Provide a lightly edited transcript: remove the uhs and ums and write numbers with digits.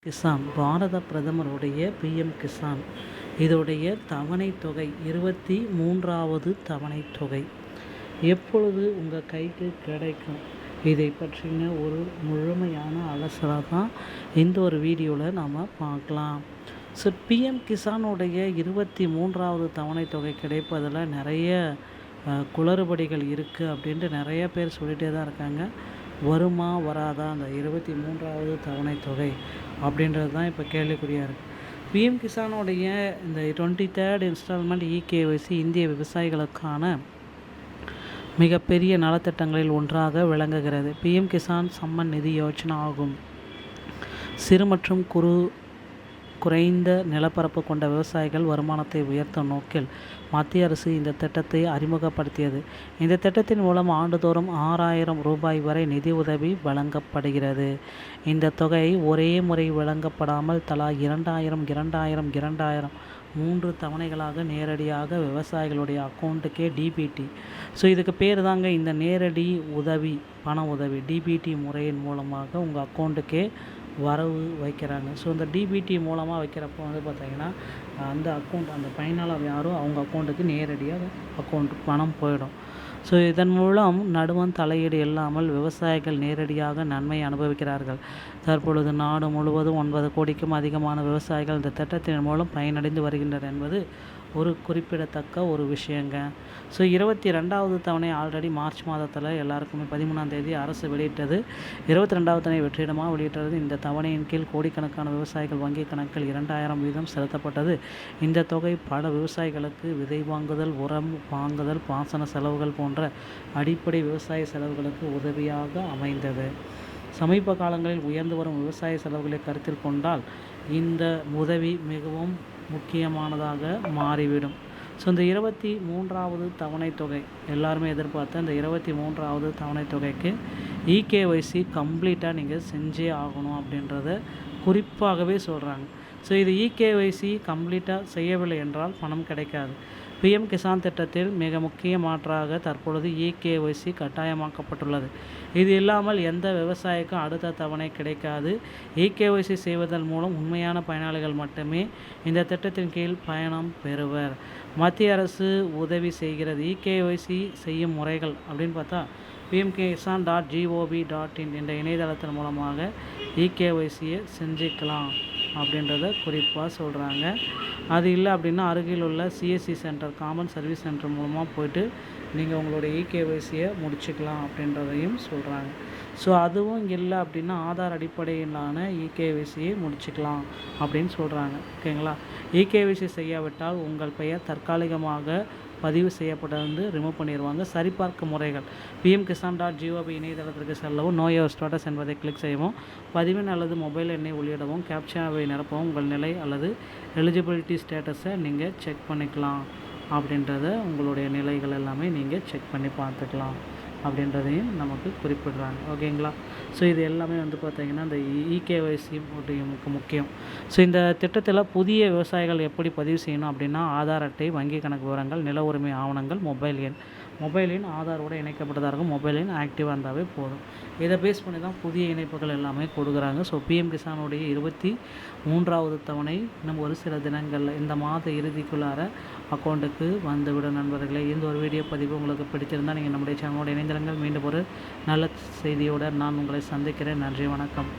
கிசான் பாரத பிரதமருடைய பிஎம் கிசான் இதோடைய தவணை தொகை 23வது தவணை தொகை எப்பொழுது உங்கள் கைக்கு கிடைக்கும்? இதை பற்றின ஒரு முழுமையான அலசலாக தான் இந்த ஒரு வீடியோவில் நாம் பார்க்கலாம். ஸோ பிஎம் கிசானுடைய 23வது தவணை தொகை கிடைப்பதில் நிறைய குளறுபடிகள் இருக்குது அப்படின்ட்டு நிறைய பேர் சொல்லிகிட்டே தான் இருக்காங்க. வருமா வராதா அந்த 23வது தவணை தொகை அப்படின்றது தான் இப்போ கேள்விக்குறியாக இருக்குது. பிஎம் கிசானுடைய இந்த 23rd இன்ஸ்டால்மெண்ட் இகேஒய்சி இந்திய விவசாயிகளுக்கான மிகப்பெரிய நலத்திட்டங்களில் ஒன்றாக விளங்குகிறது. பிஎம் கிசான் சம்மன் நிதி யோஜனா ஆகும். சிறு மற்றும் குறைந்த நிலப்பரப்பு கொண்ட விவசாயிகள் வருமானத்தை உயர்த்தும் நோக்கில் மத்திய அரசு இந்த திட்டத்தை அறிமுகப்படுத்தியது. இந்த திட்டத்தின் மூலம் ஆண்டுதோறும் 6000 ரூபாய் வரை நிதி உதவி வழங்கப்படுகிறது. இந்த தொகை ஒரே முறை வழங்கப்படாமல் தலா 2000 3 தவணைகளாக நேரடியாக விவசாயிகளுடைய அக்கௌண்ட்டுக்கே டிபிடி. ஸோ இதுக்கு பேர் தாங்க இந்த நேரடி உதவி, பண உதவி. டிபிடி முறையின் மூலமாக உங்கள் அக்கௌண்ட்டுக்கே வரவு வைக்கிறாங்க. ஸோ இந்த டிபிடி மூலமாக வைக்கிறப்போ பார்த்திங்கன்னா அந்த அக்கௌண்ட், அந்த பயனாளர் யாரோ அவங்க அக்கௌண்ட்டுக்கு நேரடியாக பணம் போயிடும். ஸோ இதன் மூலம் நடுவன் தலையீடு இல்லாமல் விவசாயிகள் நேரடியாக நன்மை அனுபவிக்கிறார்கள். தற்பொழுது நாடு முழுவதும் 9 கோடிக்கும் அதிகமான விவசாயிகள் இந்த திட்டத்தின் மூலம் பயனடைந்து வருகின்றனர் என்பது ஒரு குறிப்பிடத்தக்க ஒரு விஷயங்க. ஸோ 22வது தவணை ஆல்ரெடி மார்ச் மாதத்தில் எல்லாருக்குமே 13ஆம் தேதி அரசு வெளியிட்டது. 22வது தவணை வெற்றிடமாக வெளியிட்டது. இந்த தவணையின் கீழ் கோடிக்கணக்கான விவசாயிகள் வங்கி கணக்கில் 2000 வீதம் செலுத்தப்பட்டது. இந்த தொகை பல விவசாயிகளுக்கு விதை வாங்குதல், உரம் வாங்குதல், பாசன செலவுகள் போன்ற அடிப்படை விவசாய செலவுகளுக்கு உதவியாக அமைந்தது. சமீப காலங்களில் உயர்ந்து வரும் விவசாய செலவுகளை கருத்தில் கொண்டால் இந்த உதவி மிகவும் முக்கியமானதாக மாறிவிடும். ஸோ இந்த 23வது தவணை தொகை எல்லாருமே எதிர்பார்த்த இந்த 23வது தவணை தொகைக்கு இகேஒய்சி கம்ப்ளீட்டாக நீங்கள் செஞ்சே ஆகணும் அப்படின்றத குறிப்பாகவே சொல்கிறாங்க. ஸோ இது இகேஒய்சி கம்ப்ளீட்டாக செய்யவில்லை என்றால் பணம் கிடைக்காது. பிஎம் கிசான் திட்டத்தில் மிக முக்கிய மாற்றாக தற்பொழுது இகேஒய்சி கட்டாயமாக்கப்பட்டுள்ளது. இது இல்லாமல் எந்த விவசாயிக்கும் அடுத்த தவணை கிடைக்காது. இகேஒய்சி செய்வதன் மூலம் உண்மையான பயனாளிகள் மட்டுமே இந்த திட்டத்தின் கீழ் பயணம் பெறுவர். மத்திய அரசு உதவி செய்கிறது. இகேஒய்சி செய்யும் முறைகள் அப்படின்னு பார்த்தா pmkisan.gov.in என்ற இணையதளத்தின் மூலமாக இகேஒய்சியை செஞ்சுக்கலாம் அப்படின்றத குறிப்பாக சொல்கிறாங்க. அது இல்லை அப்படின்னா அருகில் உள்ள CSC centre, common service centre மூலமாக போய்ட்டு நீங்கள் உங்களுடைய இகேஒய்சியை முடிச்சுக்கலாம் அப்படின்றதையும் சொல்கிறாங்க. ஸோ அதுவும் இல்லை அப்படின்னா ஆதார் அடிப்படையிலான இகேஒய்சியை முடிச்சுக்கலாம் அப்படின்னு சொல்கிறாங்க. ஓகேங்களா? இகேஒய்சி செய்யாவிட்டால் உங்கள் பெயர் தற்காலிகமாக பதிவு செய்யப்பட்டு ரிமூவ் பண்ணிடுவாங்க. சரிபார்க்கும் முறைகள் pmkisan.gov இணையதளத்திற்கு செல்லவும், நோ யுவர் ஸ்டேட்டஸ் என்பதை கிளிக் செய்யவும், பதிவின் அல்லது மொபைல் எண்ணை உள்ளிடவும், கேப்சாவை நிரப்பவும், உங்கள் நிலை அல்லது எலிஜிபிலிட்டி ஸ்டேட்டஸை நீங்கள் செக் பண்ணிக்கலாம் அப்படின்றத உங்களுடைய நிலைகள் எல்லாமே நீங்கள் செக் பண்ணி பார்த்துக்கலாம் அப்படின்றதையும் நமக்கு குறிப்பிடுறாங்க. ஓகேங்களா? ஸோ இது எல்லாமே பார்த்திங்கன்னா இந்த இகேஒய்சி முக்கியம். ஸோ இந்த திட்டத்தில் புதிய விவசாயிகள் எப்படி பதிவு செய்யணும் அப்படின்னா ஆதார் அட்டை, வங்கி கணக்கு விவரங்கள், நில உரிமை ஆவணங்கள், மொபைல் எண் ஆதாரோடு இணைக்கப்பட்டதாக இருக்கும். மொபைல் எண் ஆக்டிவாக இருந்தாவே போதும். இதை பேஸ் பண்ணி தான் புதிய இணைப்புகள் எல்லாமே கொடுக்குறாங்க. ஸோ பிஎம் கிசானுடைய 23வது தவணை இன்னும் ஒரு சில தினங்களில் இந்த மாத இறுதிக்குள்ளார அக்கௌண்ட்டுக்கு வந்துவிடும். நண்பர்களே, இந்த ஒரு வீடியோ பதிவு உங்களுக்கு பிடிச்சிருந்தால் நீங்கள் நம்முடைய சேனலோட இணைந்திருங்கள். மீண்டும் ஒரு நல்ல செய்தியோடு நான் உங்களை சந்திக்கிறேன். நன்றி, வணக்கம்.